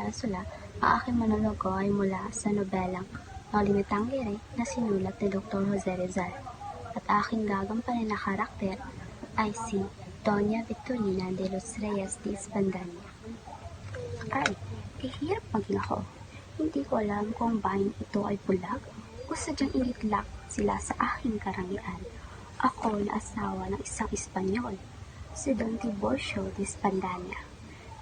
Sula, ang aking monologo ay mula sa nobelang Ang Limitang Lirey na sinulat ni Dr. Jose Rizal at aking gagampanin na karakter ay si Doña Victorina de los Reyes de Espandania. Ay, kahirap maging ako. Hindi ko alam kung bayan ito ay bulag o sadyang initlak sila sa aking karangian. Ako na asawa ng isang Espanyol, si Don Tiburcio de Espandania.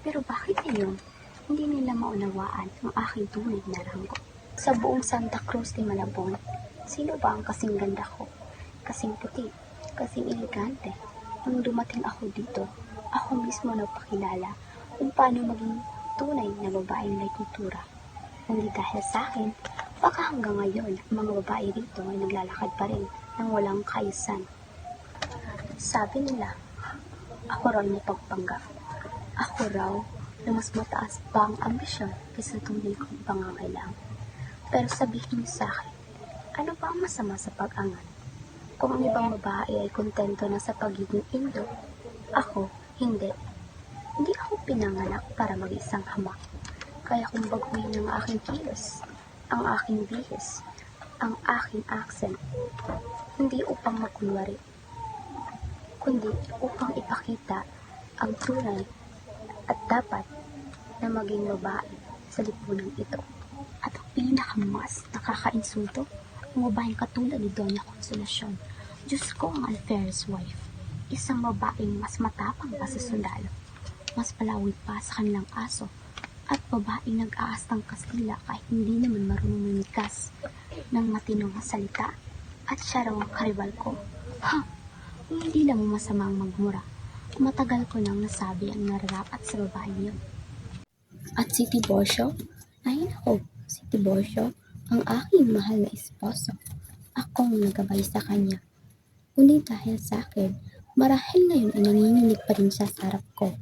Pero bakit ngayon, hindi nila maunawaan ang aking tunay na ranggo? Sa buong Santa Cruz de Malabon, sino ba ang kasing ganda ko? Kasing puti, kasing elegante. Nung dumating ako dito, ako mismo nagpakilala kung paano maging tunay na babaeng may kultura. Hindi dahil sa akin, baka hanggang ngayon, ang mga babae dito ay naglalakad pa rin ng walang kaayusan. Sabi nila, ako raw may pagpanggap. Ako raw na mas mataas pa ang ambisyon kaysa tunay kong pangangailangan. Pero sabihin niyo sa akin, ano ba ang masama sa pag-angat? Kung ang ibang babae ay kontento na sa pagiging indo, ako, hindi. Hindi ako pinanganak para mag-isang hamak. Kaya kung baguhin ang aking kilos, ang aking bihis, ang aking accent, hindi upang magkunwari, kundi upang ipakita ang tunay at dapat na maging babae sa lipunan ito. At ang pinakamas nakakainsulto, ang babaeng katulad ni Doña Consolacion. Diyos ko, ang alferez wife, isang babaeng mas matapang pa sa sundalo, mas palawig pa sa kanilang aso, at babaeng nag-aastang Kastila kahit hindi naman marunong mamikas ng matinong salita, at siya raw ang karibal ko. Ha! Kung hindi lang masamang magmura, matagal ko nang nasabi ang nararapat sa babaeng yun. At si Tiburcio? Ay nako, si Tiburcio, ang aking mahal na esposo. Akong nagabay sa kanya. Kundi dahil sa akin, marahil ngayon ay nanginginig pa rin siya sa harap ko.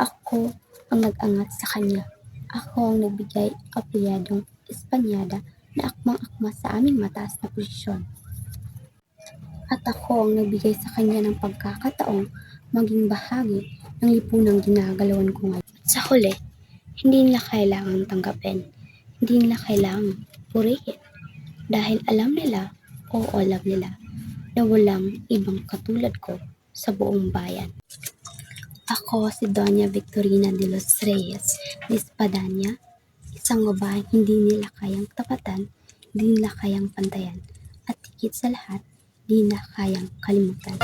Ako ang nag-angat sa kanya. Ako ang nagbigay apelyadong Espanyada na akmang-akma sa aming mataas na posisyon. At ako ang nagbigay sa kanya ng pagkakataong maging bahagi ng lipunang ginagalawan ko ngayon. At sa huli, hindi nila kailangang tanggapin, hindi nila kailangang purihin, dahil alam nila o alam nila na walang ibang katulad ko sa buong bayan. Ako si Doña Victorina de los Reyes de Espandania, isang babaeng hindi nila kayang tapatan, hindi nila kayang pantayan, at higit sa lahat, hindi nila kayang kalimutan.